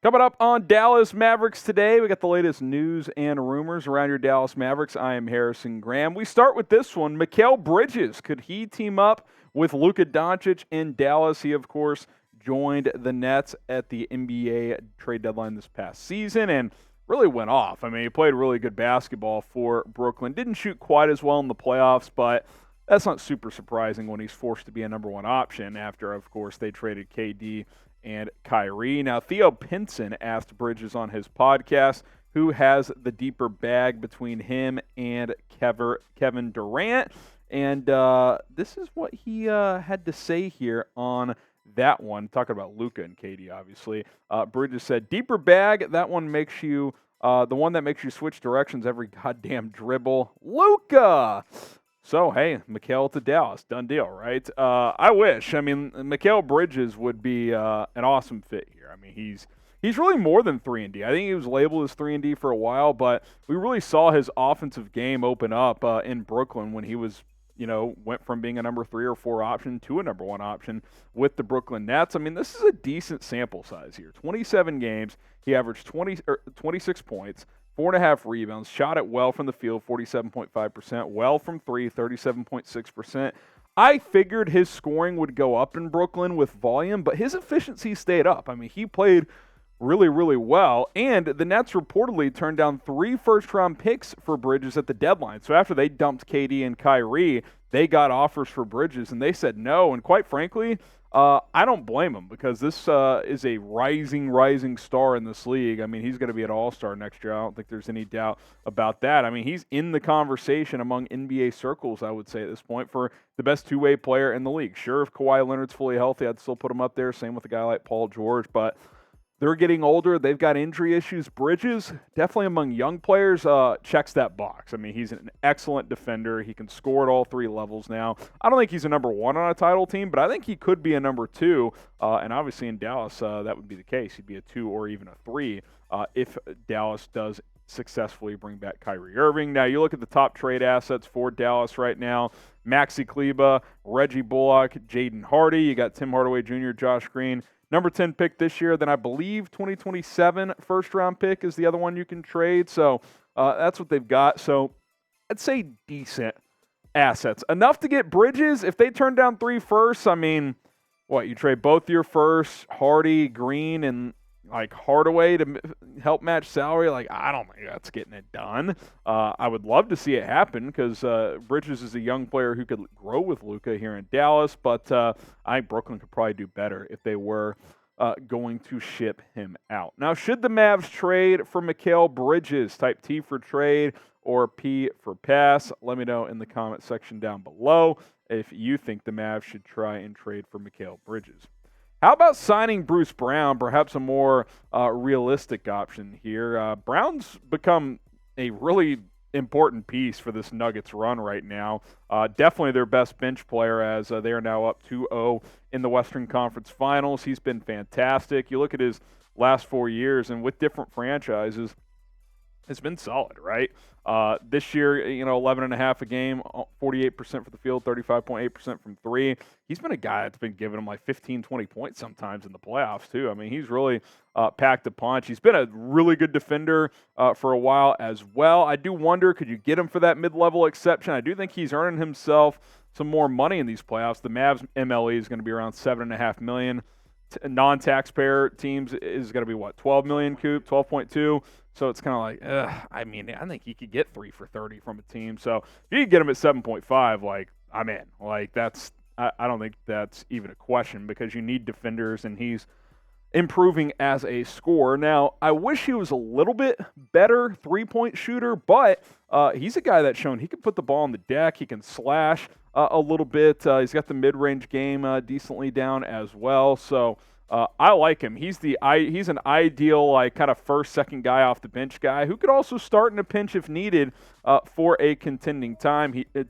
Coming up on Dallas Mavericks today, we got the latest news and rumors around your Dallas Mavericks. I am Harrison Graham. We start with this one. Mikal Bridges, could he team up with Luka Doncic in Dallas? He, of course, joined the Nets at the NBA trade deadline this past season and really went off. I mean, he played really good basketball for Brooklyn. Didn't shoot quite as well in the playoffs, but that's not super surprising when he's forced to be a number one option after, of course, they traded KD and Kyrie. Now, Theo Pinson asked Bridges on his podcast who has the deeper bag between him and Kevin Durant. And this is what he had to say here on that one, talking about Luka and KD, obviously. Bridges said, deeper bag, that one makes you, the one that makes you switch directions every goddamn dribble. Luka! So, hey, Mikal to Dallas. Done deal, right? I wish. I mean, Mikal Bridges would be an awesome fit here. I mean, he's really more than 3-and-D. I think he was labeled as 3-and-D for a while, but we really saw his offensive game open up in Brooklyn when he was, went from being a number 3 or 4 option to a number 1 option with the Brooklyn Nets. I mean, this is a decent sample size here. 27 games. He averaged 26 points. 4.5 rebounds, shot it well from the field, 47.5%, well from 3, 37.6%. I figured his scoring would go up in Brooklyn with volume, but his efficiency stayed up. I mean, he played really, really well, and the Nets reportedly turned down 3 first-round picks for Bridges at the deadline. So after they dumped KD and Kyrie, they got offers for Bridges, and they said no, and quite frankly, I don't blame him because this is a rising star in this league. I mean, he's going to be an all-star next year. I don't think there's any doubt about that. I mean, he's in the conversation among NBA circles, I would say, at this point, for the best two-way player in the league. Sure, if Kawhi Leonard's fully healthy, I'd still put him up there. Same with a guy like Paul George, but they're getting older. They've got injury issues. Bridges, definitely among young players, checks that box. I mean, he's an excellent defender. He can score at all 3 levels now. I don't think he's a number 1 on a title team, but I think he could be a number 2. And obviously in Dallas, that would be the case. He'd be a 2 or even a 3 if Dallas does successfully bring back Kyrie Irving. Now, you look at the top trade assets for Dallas right now. Maxi Kleber, Reggie Bullock, Jaden Hardy. You got Tim Hardaway Jr., Josh Green. Number 10 pick this year, then I believe 2027 first-round pick is the other one you can trade. So that's what they've got. So I'd say decent assets. Enough to get Bridges. If they turn down 3 firsts, I mean, what, you trade both your firsts, Hardy, Green, and like Hardaway to help match salary? Like, I don't think that's getting it done. I would love to see it happen because Bridges is a young player who could grow with Luka here in Dallas, but I think Brooklyn could probably do better if they were going to ship him out. Now, should the Mavs trade for Mikal Bridges? Type T for trade or P for pass. Let me know in the comment section down below if you think the Mavs should try and trade for Mikal Bridges. How about signing Bruce Brown, perhaps a more realistic option here? Brown's become a really important piece for this Nuggets run right now. Definitely their best bench player as they are now up 2-0 in the Western Conference Finals. He's been fantastic. You look at his last 4 years, and with different franchises, it's been solid, right? This year, 11.5 a game, 48% for the field, 35.8% from 3. He's been a guy that's been giving him like 15, 20 points sometimes in the playoffs, too. I mean, he's really packed a punch. He's been a really good defender for a while as well. I do wonder, could you get him for that mid-level exception? I do think he's earning himself some more money in these playoffs. The Mavs MLE is going to be around $7.5 million. Non-taxpayer teams is going to be, what, $12 million, Coop, 12.2. So it's kind of like, I mean, I think he could get 3 for 30 from a team. So if you could get him at 7.5, like, I'm in. Like, that's, I don't think that's even a question because you need defenders, and he's improving as a scorer. Now, I wish he was a little bit better three-point shooter, but he's a guy that's shown he can put the ball on the deck. He can slash a little bit. He's got the mid-range game decently down as well. So I like him. He's an ideal like kind of first, second guy off the bench guy who could also start in a pinch if needed for a contending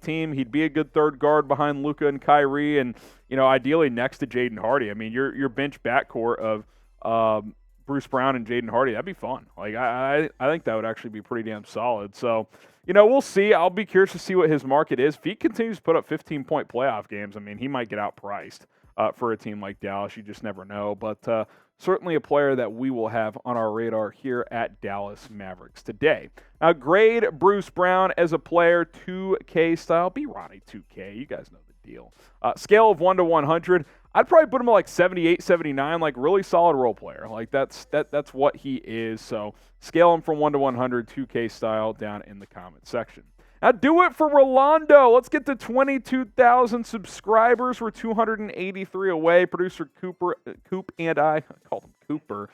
team. He'd be a good third guard behind Luka and Kyrie, and ideally next to Jaden Hardy. I mean, your bench backcourt of Bruce Brown and Jaden Hardy, that'd be fun. Like I think that would actually be pretty damn solid. So we'll see. I'll be curious to see what his market is. If he continues to put up 15-point playoff games, I mean, he might get outpriced. For a team like Dallas, you just never know. But certainly a player that we will have on our radar here at Dallas Mavericks today. Now, grade Bruce Brown as a player, 2K style. Be Ronnie 2K. You guys know the deal. Scale of 1 to 100. I'd probably put him at like 78, 79, like really solid role player. Like that's what he is. So scale him from 1 to 100, 2K style, down in the comment section. Now do it for Rolando. Let's get to 22,000 subscribers. We're 283 away. Producer Coop and I called him Cooper,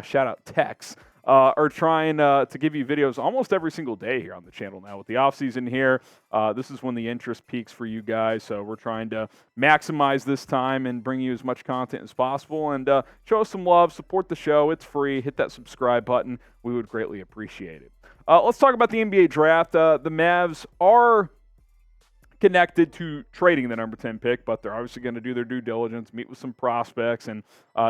shout out Tex, are trying to give you videos almost every single day here on the channel now. With the offseason here, this is when the interest peaks for you guys. So we're trying to maximize this time and bring you as much content as possible. And show us some love. Support the show. It's free. Hit that subscribe button. We would greatly appreciate it. Let's talk about the NBA draft. The Mavs are connected to trading the number 10 pick, but they're obviously going to do their due diligence, meet with some prospects, and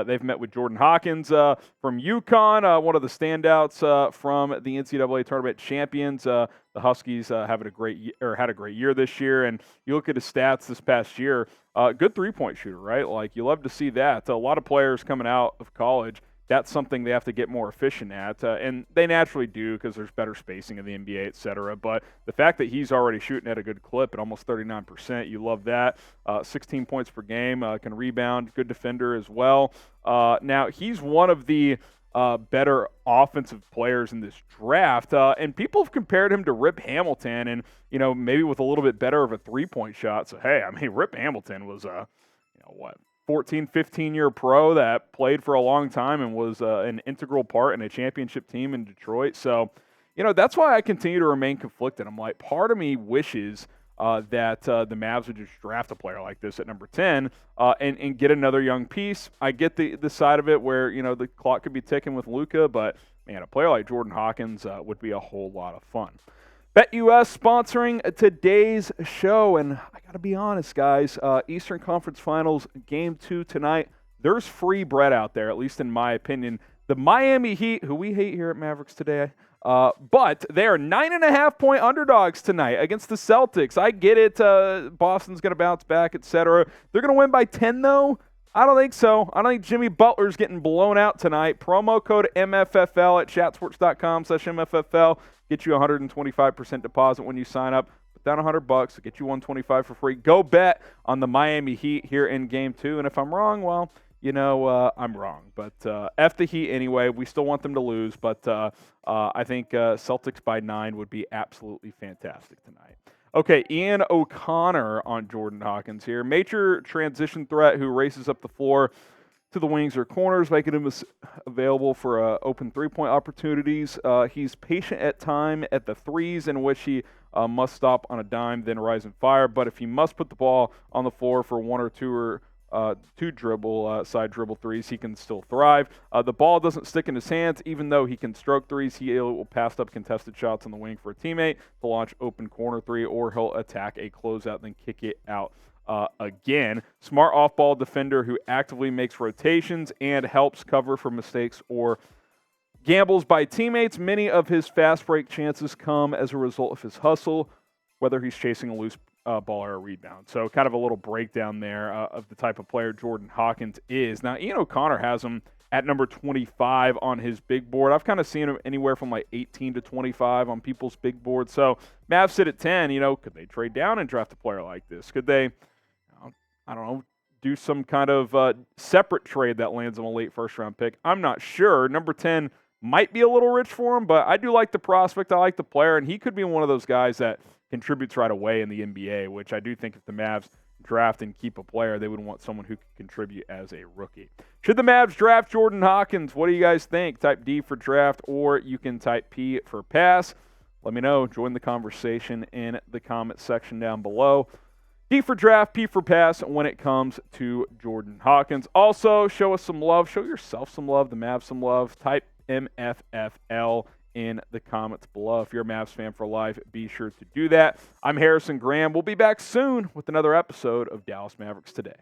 they've met with Jordan Hawkins from Uconn, one of the standouts from the NCAA tournament champions. The Huskies had a great year this year, and you look at his stats this past year, good three-point shooter, right? Like, you love to see that. A lot of players coming out of college, that's something they have to get more efficient at, and they naturally do because there's better spacing in the NBA, et cetera. But the fact that he's already shooting at a good clip at almost 39%, you love that. 16 points per game, can rebound, good defender as well. Now, he's one of the better offensive players in this draft, and people have compared him to Rip Hamilton, and maybe with a little bit better of a three-point shot. So hey, I mean, Rip Hamilton was 14, 15-year pro that played for a long time and was an integral part in a championship team in Detroit. So, that's why I continue to remain conflicted. I'm like, part of me wishes that the Mavs would just draft a player like this at number 10 and get another young piece. I get the side of it where, the clock could be ticking with Luka, but, man, a player like Jordan Hawkins would be a whole lot of fun. BetUS sponsoring today's show, and I got to be honest, guys, Eastern Conference Finals Game 2 tonight, there's free bread out there, at least in my opinion. The Miami Heat, who we hate here at Mavericks today, but they are 9.5-point underdogs tonight against the Celtics. I get it. Boston's going to bounce back, etc. They're going to win by 10, though. I don't think so. I don't think Jimmy Butler's getting blown out tonight. Promo code MFFL at chatsports.com/MFFL. Get you 125% deposit when you sign up. Put down $100, get you $125 for free. Go bet on the Miami Heat here in Game 2. And if I'm wrong, well, I'm wrong. But F the Heat anyway. We still want them to lose. But I think Celtics by 9 would be absolutely fantastic tonight. Okay, Ian O'Connor on Jordan Hawkins here. Major transition threat who races up the floor to the wings or corners, making him available for open three-point opportunities. He's patient at time at the threes, in which he must stop on a dime, then rise and fire. But if he must put the ball on the floor for one or two side dribble threes, he can still thrive. The ball doesn't stick in his hands, even though he can stroke threes. He will pass up contested shots on the wing for a teammate to launch open corner three, or he'll attack a closeout, then kick it out again. Smart off-ball defender who actively makes rotations and helps cover for mistakes or gambles by teammates. Many of his fast break chances come as a result of his hustle, whether he's chasing a loose ball or a rebound. So kind of a little breakdown there of the type of player Jordan Hawkins is. Now, Ian O'Connor has him at number 25 on his big board. I've kind of seen him anywhere from like 18 to 25 on people's big board. So Mavs sit at 10. Could they trade down and draft a player like this? Could they, I don't know, do some kind of separate trade that lands him a late first-round pick? I'm not sure. Number 10 might be a little rich for him, but I do like the prospect. I like the player, and he could be one of those guys that contributes right away in the NBA, which I do think if the Mavs draft and keep a player, they would want someone who could contribute as a rookie. Should the Mavs draft Jordan Hawkins? What do you guys think? Type D for draft, or you can type P for pass. Let me know. Join the conversation in the comment section down below. D for draft, P for pass when it comes to Jordan Hawkins. Also, show us some love. Show yourself some love, the Mavs some love. Type MFFL in the comments below. If you're a Mavs fan for life, be sure to do that. I'm Harrison Graham. We'll be back soon with another episode of Dallas Mavericks Today.